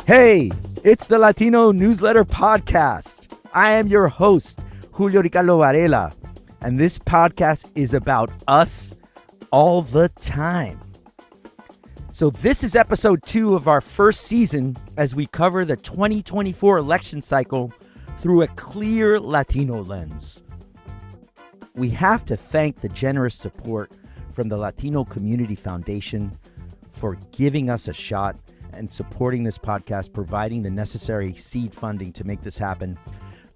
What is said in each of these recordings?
Hey, it's the Latino Newsletter podcast. I am your host, Julio Ricardo Varela, and this podcast is about us all the time. So this is episode 2 of our first season as we cover the 2024 election cycle through a clear Latino lens. We have to thank the generous support from the Latino Community Foundation for giving us a shot and supporting this podcast, providing the necessary seed funding to make this happen.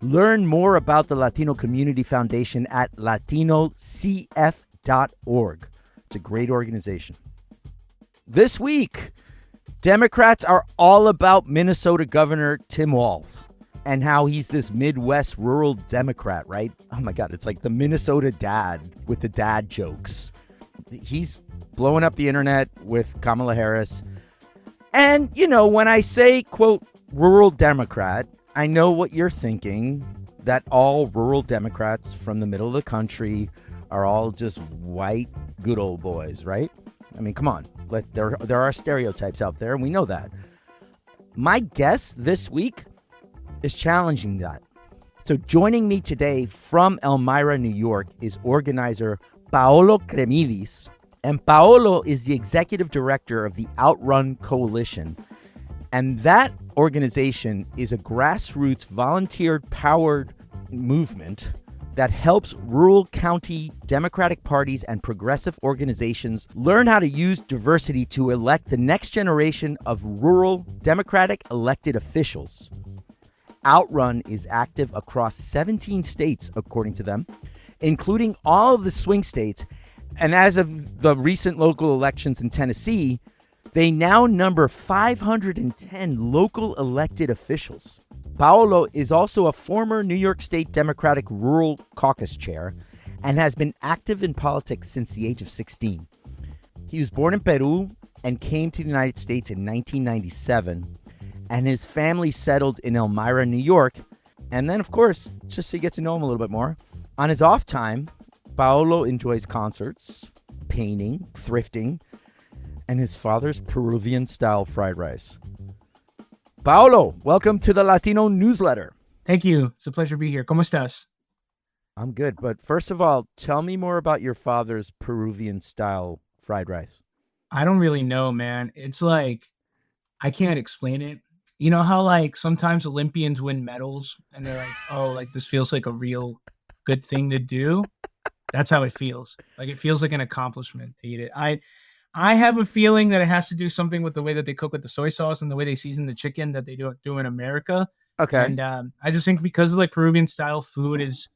Learn more about the Latino Community Foundation at latinocf.org. It's a great organization. This week, Democrats are all about Minnesota Governor Tim Walz and how he's this Midwest rural Democrat, right? Oh my God, it's like the Minnesota dad with the dad jokes. He's blowing up the internet with Kamala Harris. And, you know, when I say, quote, rural Democrat, I know what you're thinking, that all rural Democrats from the middle of the country are all just white, good old boys, right? I mean, come on. There are stereotypes out there, and we know that. My guest this week is challenging that. So joining me today from Elmira, New York, is organizer Paolo Cremidis. And Paolo is the executive director of the Outrun Coalition. And that organization is a grassroots volunteer-powered movement that helps rural county Democratic parties and progressive organizations learn how to use diversity to elect the next generation of rural Democratic elected officials. Outrun is active across 17 states, according to them, including all of the swing states. And as of the recent local elections in Tennessee, they now number 510 local elected officials. Paolo is also a former New York State Democratic Rural Caucus chair and has been active in politics since the age of 16. He was born in Peru and came to the United States in 1997, and his family settled in Elmira, New York. And then, of course, just so you get to know him a little bit more, on his off time, Paolo enjoys concerts, painting, thrifting, and his father's Peruvian-style fried rice. Paolo, welcome to the Latino Newsletter. Thank you. It's a pleasure to be here. ¿Cómo estás? I'm good, but first of all, tell me more about your father's Peruvian-style fried rice. I don't really know, man. It's like, I can't explain it. You know how like sometimes Olympians win medals and they're like, oh, like this feels like a real good thing to do? That's how it feels. Like it feels like an accomplishment to eat it. I have a feeling that it has to do something with the way that they cook with the soy sauce and the way they season the chicken that they do in America. Okay. And I just think because of like Peruvian style food is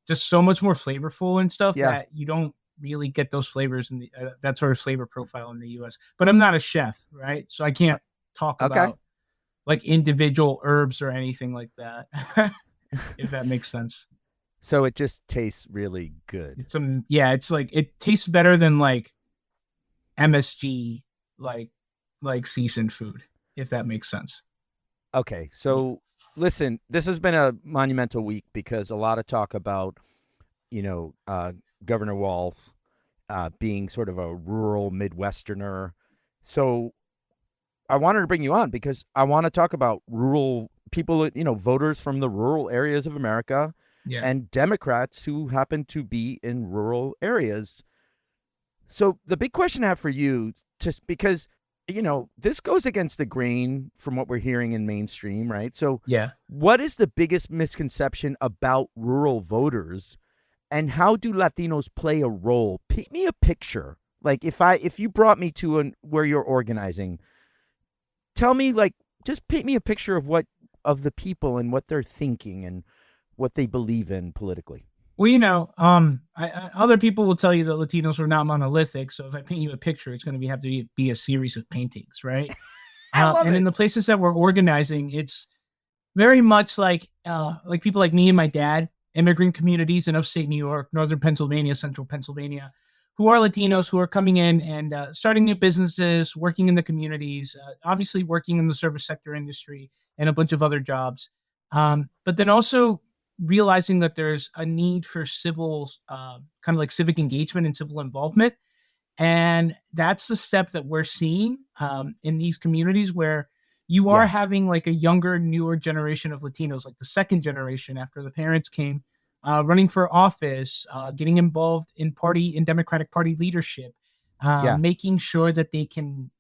just so much more flavorful and stuff that you don't really get those flavors in the that sort of flavor profile in the U.S. But I'm not a chef, right? So I can't talk about like individual herbs or anything like that, if that makes sense. So it just tastes really good. It's like it tastes better than like MSG, like seasoned food, if that makes sense. Okay, so listen, this has been a monumental week because a lot of talk about, Governor Walz being sort of a rural Midwesterner. So I wanted to bring you on because I want to talk about rural people, voters from the rural areas of America. Yeah. And Democrats who happen to be in rural areas. So the big question I have for you, just because, this goes against the grain from what we're hearing in mainstream, right? So what is the biggest misconception about rural voters and how do Latinos play a role? Paint me a picture. Like if you brought me to where you're organizing, tell me, like, just paint me a picture of the people and what they're thinking and what they believe in politically. Well, other people will tell you that Latinos are not monolithic. So if I paint you a picture, it's going to have to be a series of paintings, right? In the places that we're organizing, it's very much like people like me and my dad, immigrant communities in upstate New York, northern Pennsylvania, central Pennsylvania, who are Latinos who are coming in and starting new businesses, working in the communities, obviously working in the service sector industry and a bunch of other jobs. But then also realizing that there's a need for civil, kind of like civic engagement and civil involvement. And that's the step that we're seeing in these communities where, you are Yeah. having like a younger, newer generation of Latinos, like the second generation after the parents came, running for office, getting involved in Democratic Party leadership, Yeah. making sure that they can,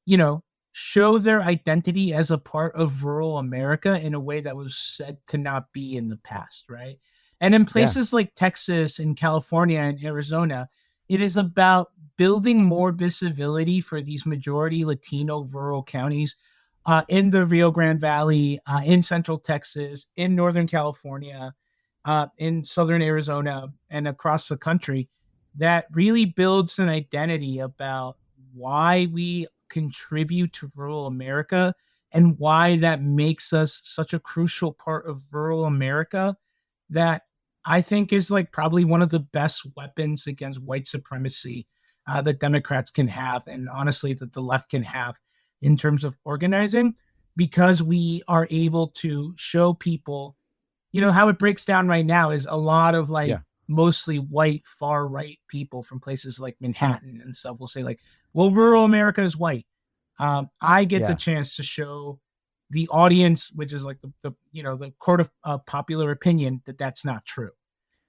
you know, show their identity as a part of rural America in a way that was said to not be in the past, right? And in Yeah. places like Texas and California and Arizona, it is about building more visibility for these majority Latino rural counties in the Rio Grande Valley, in Central Texas, in Northern California, in Southern Arizona, and across the country that really builds an identity about why we contribute to rural America and why that makes us such a crucial part of rural America that I think is like probably one of the best weapons against white supremacy that Democrats can have, and honestly, that the left can have in terms of organizing, because we are able to show people, how it breaks down right now is a lot of like Yeah. mostly white far right people from places like Manhattan and stuff will say like, well, rural America is white. I get the Yeah. chance to show the audience, which is like the court of popular opinion, that that's not true.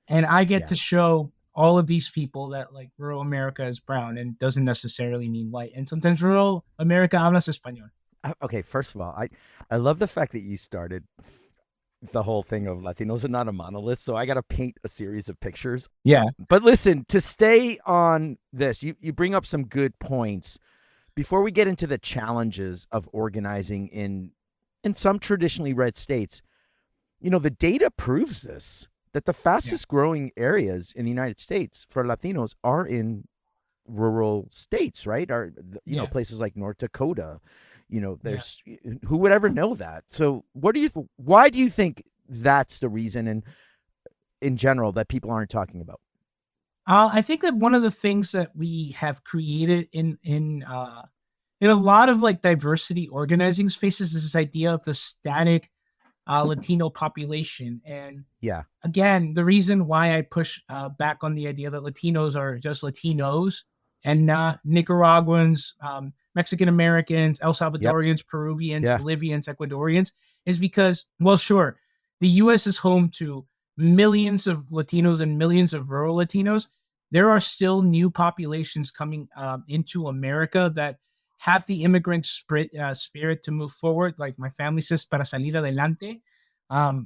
And I get Yeah. to show all of these people that like rural America is brown and doesn't necessarily mean white. And sometimes rural America hablas español. Okay, first of all, I love the fact that you started the whole thing of Latinos are not a monolith, so I got to paint a series of pictures. Yeah. But listen, to stay on this, you bring up some good points. Before we get into the challenges of organizing in some traditionally red states, the data proves this, that the fastest growing areas in the United States for Latinos are in rural states, right? Are places like North Dakota. There's who would ever know that? So why do you think that's the reason, and in general, that people aren't talking about? I think that one of the things that we have created in a lot of like diversity organizing spaces is this idea of the static Latino population. And Yeah. again, the reason why I push back on the idea that Latinos are just Latinos and not Nicaraguans, Mexican Americans, El Yep. Salvadorians, Peruvians, Yeah. Bolivians, Ecuadorians, is because, well, sure, the U.S. is home to millions of Latinos and millions of rural Latinos. There are still new populations coming into America that have the immigrant spirit to move forward. Like my family says, para salir adelante,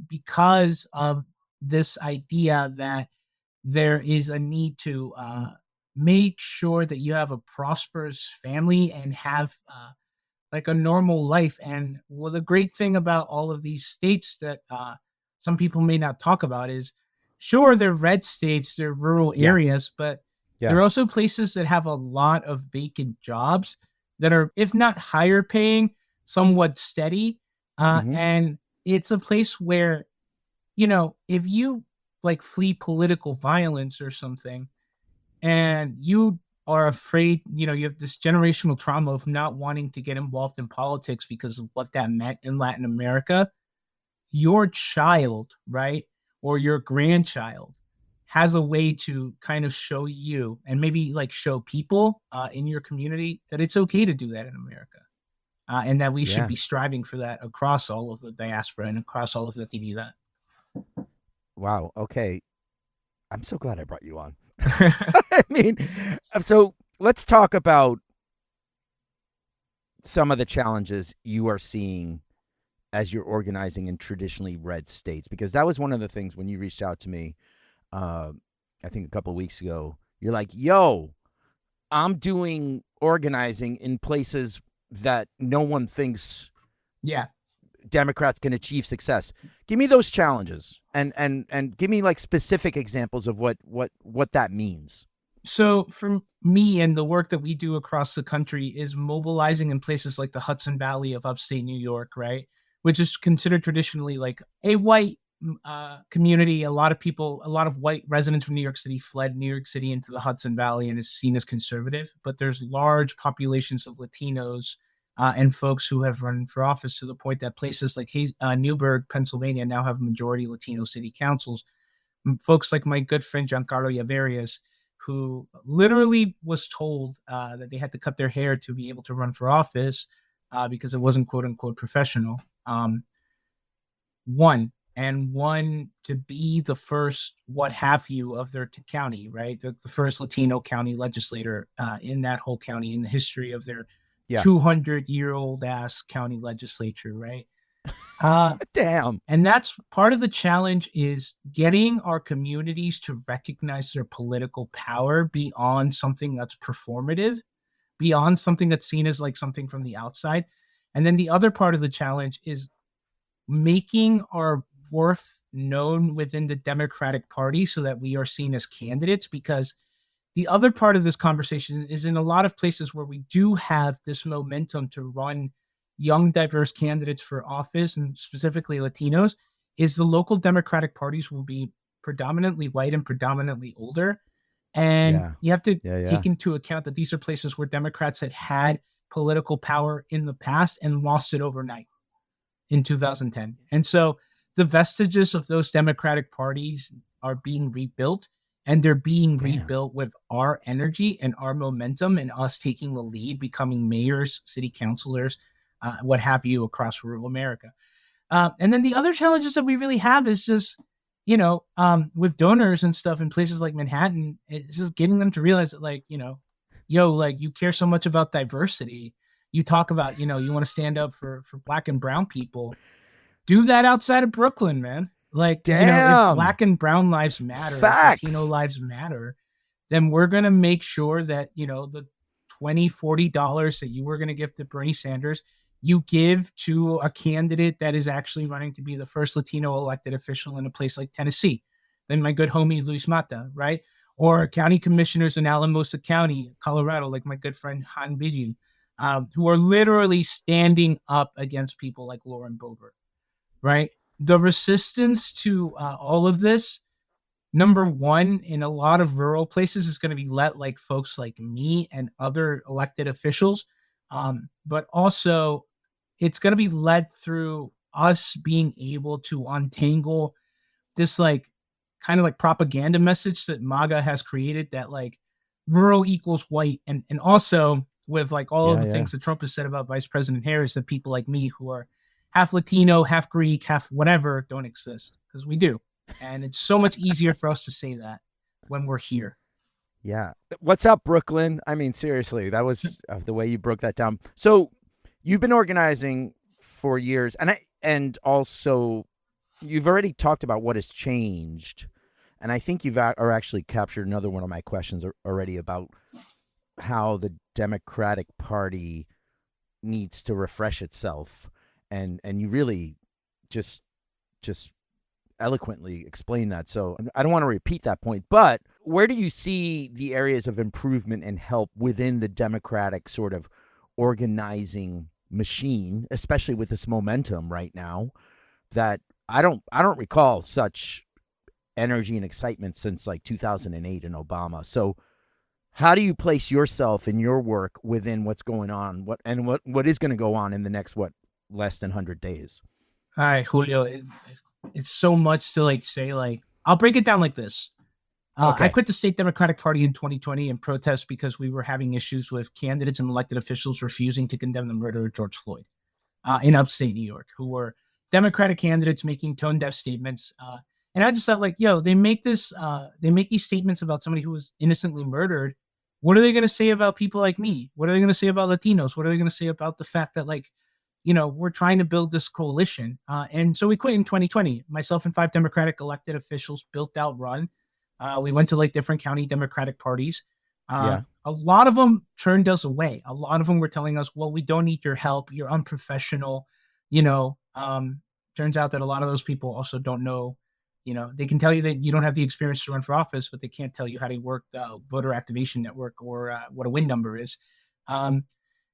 because of this idea that there is a need to make sure that you have a prosperous family and have like a normal life. And well, the great thing about all of these states that some people may not talk about is, sure, they're red states, they're rural Yeah. areas, but Yeah. there are also places that have a lot of vacant jobs that are, if not higher paying, somewhat steady. Mm-hmm. And it's a place where, if you like flee political violence or something, and you are afraid, you have this generational trauma of not wanting to get involved in politics because of what that meant in Latin America, your child, right, or your grandchild has a way to kind of show you and maybe like show people in your community that it's okay to do that in America. And that we should Yeah. be striving for that across all of the diaspora and across all of Latinidad. Wow. Okay. I'm so glad I brought you on. I mean, so let's talk about some of the challenges you are seeing as you're organizing in traditionally red states, because that was one of the things when you reached out to me, I think a couple of weeks ago. You're like, yo, I'm doing organizing in places that no one thinks Yeah. Democrats can achieve success. Give me those challenges and give me like specific examples of what that means. So for me and the work that we do across the country is mobilizing in places like the Hudson Valley of upstate New York, right? Which is considered traditionally like a white community. A lot of white residents from New York City fled New York City into the Hudson Valley and is seen as conservative. But there's large populations of Latinos and folks who have run for office, to the point that places like Newburgh, Pennsylvania now have majority Latino city councils. Folks like my good friend Giancarlo Yaverias, who literally was told that they had to cut their hair to be able to run for office, because it wasn't quote unquote professional. One to be the first what have you of their county, right? The first Latino county legislator in that whole county in the history of their 200-year-old ass county legislature, right? Damn. And that's part of the challenge, is getting our communities to recognize their political power beyond something that's performative, beyond something that's seen as like something from the outside. And then the other part of the challenge is making our worth known within the Democratic Party so that we are seen as candidates, because the other part of this conversation is in a lot of places where we do have this momentum to run young, diverse candidates for office, and specifically Latinos, is the local Democratic parties will be predominantly white and predominantly older. And you have to take into account that these are places where Democrats had political power in the past and lost it overnight in 2010. And so the vestiges of those Democratic parties are being rebuilt, and they're being rebuilt with our energy and our momentum and us taking the lead, becoming mayors, city councilors, what have you, across rural America. And then the other challenges that we really have is just, with donors and stuff in places like Manhattan, it's just getting them to realize that, like, you care so much about diversity. You talk about, you want to stand up for Black and brown people. Do that outside of Brooklyn, man. Like, if Black and brown lives matter, if Latino lives matter, then we're going to make sure that, the $20, $40 that you were going to give to Bernie Sanders, you give to a candidate that is actually running to be the first Latino elected official in a place like Tennessee. Then my good homie, Luis Mata, right? Or county commissioners in Alamosa County, Colorado, like my good friend Han Bidin, who are literally standing up against people like Lauren Boebert, right? The resistance to all of this, number one, in a lot of rural places, is going to be let like folks like me and other elected officials. But also, it's going to be led through us being able to untangle this like kind of like propaganda message that MAGA has created, that like rural equals white. And also with like all of the things that Trump has said about Vice President Harris, that people like me who are half Latino, half Greek, half whatever don't exist, because we do. And it's so much easier for us to say that when we're here. Yeah. What's up, Brooklyn? I mean, seriously, that was the way you broke that down. So you've been organizing for years, and also you've already talked about what has changed. And I think you've actually captured another one of my questions already about how the Democratic Party needs to refresh itself. And you really just eloquently explain that. So I don't want to repeat that point, but where do you see the areas of improvement and help within the Democratic sort of organizing machine, especially with this momentum right now, that I don't recall such energy and excitement since like 2008 in Obama. So how do you place yourself in your work within what's going on, what is going to go on in the next, less than 100 days? All right, Julio, it's so much to like say. Like, I'll break it down like this. I quit the state Democratic Party in 2020 in protest because we were having issues with candidates and elected officials refusing to condemn the murder of George Floyd in upstate New York, who were Democratic candidates making tone-deaf statements. And I just thought, like, they make these statements about somebody who was innocently murdered. What are they going to say about people like me? What are they going to say about Latinos? What are they going to say about the fact that, like, we're trying to build this coalition? And so we quit in 2020. Myself and 5 Democratic elected officials built Outrun. We went to like different county Democratic parties. A lot of them turned us away. A lot of them were telling us, well, we don't need your help. You're unprofessional. Turns out that a lot of those people also don't know, they can tell you that you don't have the experience to run for office, but they can't tell you how to work the voter activation network or what a win number is.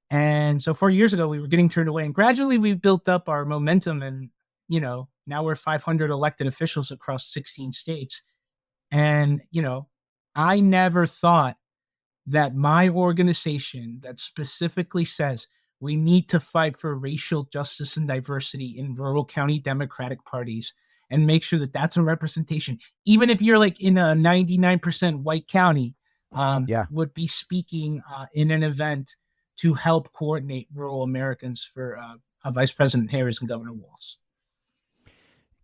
And so 4 years ago, we were getting turned away, and gradually we built up our momentum. And, now we're 500 elected officials across 16 states. And, I never thought that my organization that specifically says we need to fight for racial justice and diversity in rural county Democratic parties and make sure that that's a representation, even if you're like in a 99% white county, would be speaking in an event to help coordinate rural Americans for Vice President Harris and Governor Walz.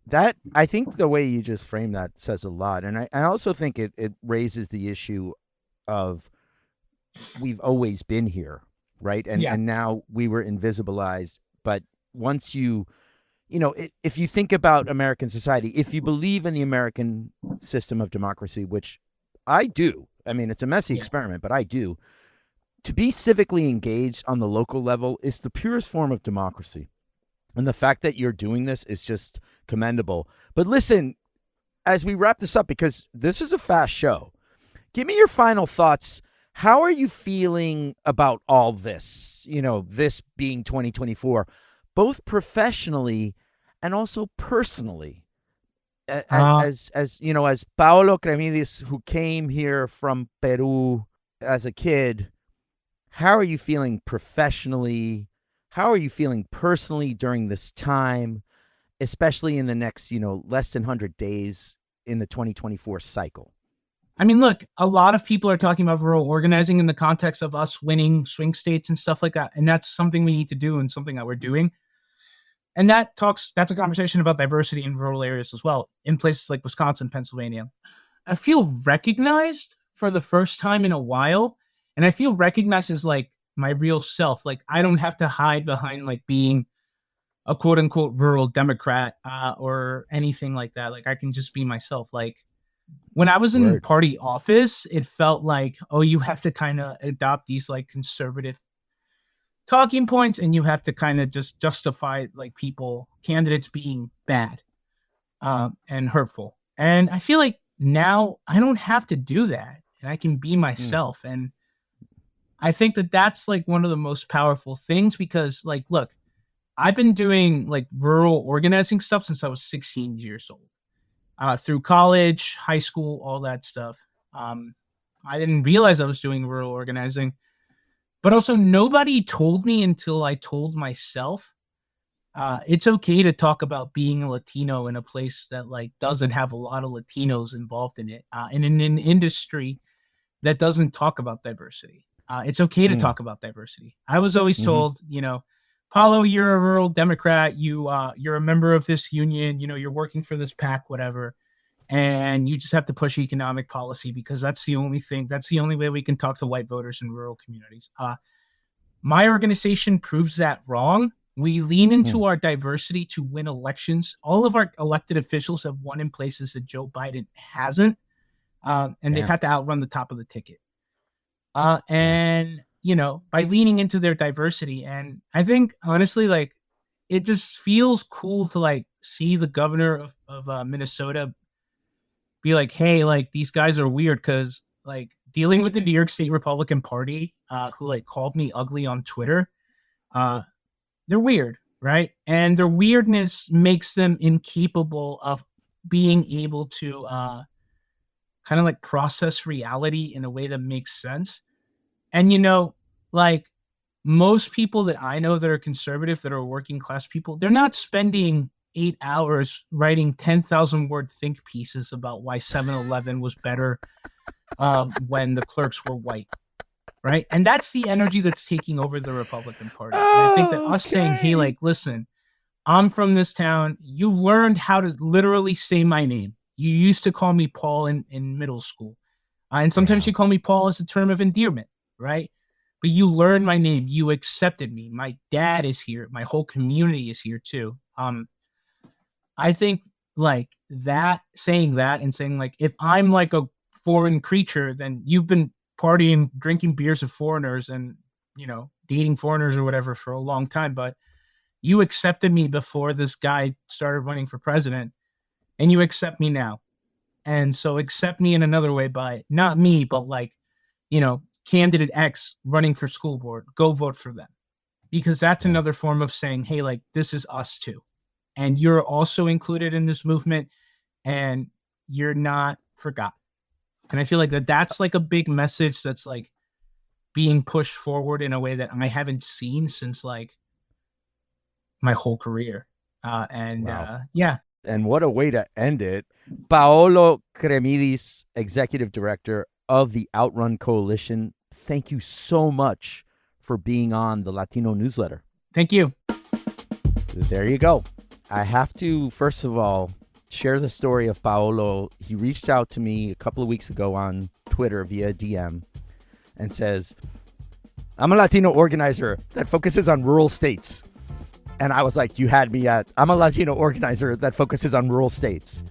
That, I think the way you just framed that says a lot. And I also think it raises the issue of we've always been here, right? And now we were invisibilized. But once if you think about American society, if you believe in the American system of democracy, which I do, I mean, it's a messy experiment, but I do, to be civically engaged on the local level is the purest form of democracy. And the fact that you're doing this is just commendable. But listen, as we wrap this up, because this is a fast show, give me your final thoughts. How are you feeling about all this, this being 2024, both professionally and also personally? As Paolo Cremidis, who came here from Peru as a kid, how are you feeling professionally? How are you feeling personally during this time, especially in the next, less than 100 days in the 2024 cycle? I mean, look, a lot of people are talking about rural organizing in the context of us winning swing states and stuff like that. And that's something we need to do and something that we're doing. And that's a conversation about diversity in rural areas as well, in places like Wisconsin, Pennsylvania. I feel recognized for the first time in a while. And I feel recognized as like my real self. Like, I don't have to hide behind like being a quote unquote rural Democrat or anything like that. Like, I can just be myself. Like, when I was in party office, it felt like, oh, you have to kind of adopt these like conservative talking points and you have to kind of just justify like candidates being bad and hurtful. And I feel like now I don't have to do that and I can be myself. And I think that that's like one of the most powerful things because like, look, I've been doing like rural organizing stuff since I was 16 years old, through college, high school, all that stuff. I didn't realize I was doing rural organizing, but also nobody told me until I told myself, it's okay to talk about being a Latino in a place that like doesn't have a lot of Latinos involved in it, and in an industry that doesn't talk about diversity. It's okay to talk about diversity. I was always told, Paulo, you're a rural Democrat. You're a member of this union. You're working for this PAC, whatever. And you just have to push economic policy because that's the only way we can talk to white voters in rural communities. My organization proves that wrong. We lean into our diversity to win elections. All of our elected officials have won in places that Joe Biden hasn't. And they've had to outrun the top of the ticket. By leaning into their diversity. And I think, honestly, like, it just feels cool to, like, see the governor of Minnesota be like, hey, like, these guys are weird because, like, dealing with the New York State Republican Party, who, like, called me ugly on Twitter, they're weird, right? And their weirdness makes them incapable of being able to kind of like process reality in a way that makes sense. And, like most people that I know that are conservative, that are working class people, they're not spending 8 hours writing 10,000 word think pieces about why 7-Eleven was better when the clerks were white. Right. And that's the energy that's taking over the Republican Party. And I think that us saying, hey, like, listen, I'm from this town. You learned how to literally say my name. You used to call me Paul in middle school. And sometimes you call me Paul as a term of endearment, right? But you learned my name. You accepted me. My dad is here. My whole community is here too. I think like that, saying that and saying like, if I'm like a foreign creature, then you've been partying, drinking beers with foreigners and, dating foreigners or whatever for a long time. But you accepted me before this guy started running for president. And you accept me now. And so accept me in another way by not me, but like, candidate X running for school board, go vote for them. Because that's another form of saying, hey, like, this is us too. And you're also included in this movement and you're not forgotten. And I feel like that's like a big message that's like being pushed forward in a way that I haven't seen since like my whole career. And what a way to end it. Paolo Cremidis, Executive Director of the Outrun Coalition, thank you so much for being on the Latino Newsletter. Thank you. There you go. I have to, first of all, share the story of Paolo. He reached out to me a couple of weeks ago on Twitter via DM and says, I'm a Latino organizer that focuses on rural states. And I was like, you had me at, I'm a Latino organizer that focuses on rural states.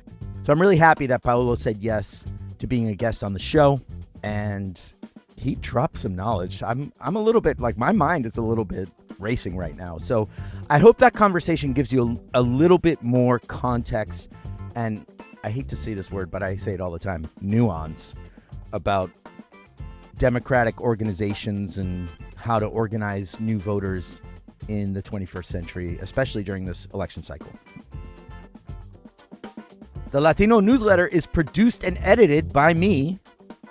So I'm really happy that Paolo said yes to being a guest on the show. And he dropped some knowledge. I'm a little bit, like, my mind is a little bit racing right now. So I hope that conversation gives you a little bit more context. And I hate to say this word, but I say it all the time, nuance about democratic organizations and how to organize new voters in the 21st century, especially during this election cycle. The Latino Newsletter is produced and edited by me,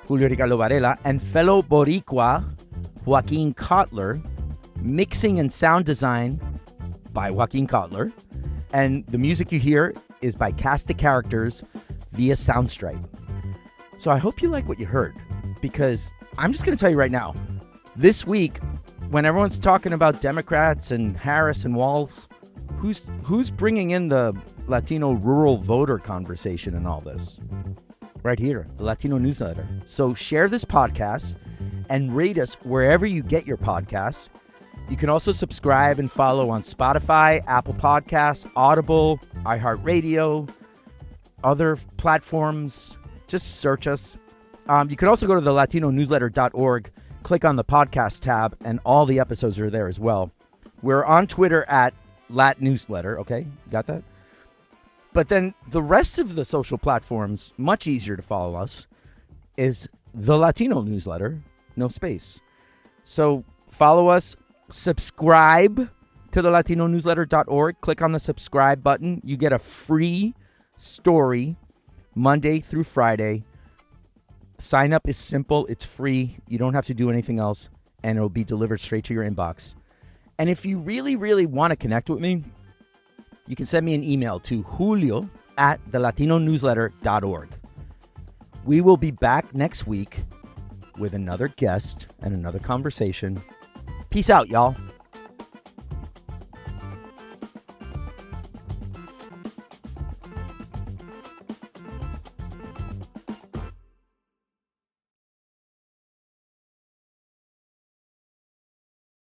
Julio Ricardo Varela, and fellow Boricua, Joaquin Cotler. Mixing and sound design by Joaquin Cotler. And the music you hear is by Cast the Characters via Soundstripe. So I hope you like what you heard, because I'm just going to tell you right now, this week, when everyone's talking about Democrats and Harris and Walz, who's bringing in the Latino rural voter conversation and all this? Right here, the Latino Newsletter. So share this podcast and rate us wherever you get your podcasts. You can also subscribe and follow on Spotify, Apple Podcasts, Audible, iHeartRadio, other platforms. Just search us. You can also go to the latinonewsletter.org, click on the podcast tab, and all the episodes are there as well. We're on Twitter at @LatNewsletter. Okay, got that? But then the rest of the social platforms, much easier to follow us, is the Latino Newsletter, no space. So follow us, subscribe to the latinonewsletter.org. Click on the subscribe button. You get a free story Monday through Friday. Sign up is simple. It's free. You don't have to do anything else, and it'll be delivered straight to your inbox. And if you really, really want to connect with me, you can send me an email to julio@thelatinonewsletter.org. We will be back next week with another guest and another conversation. Peace out, y'all.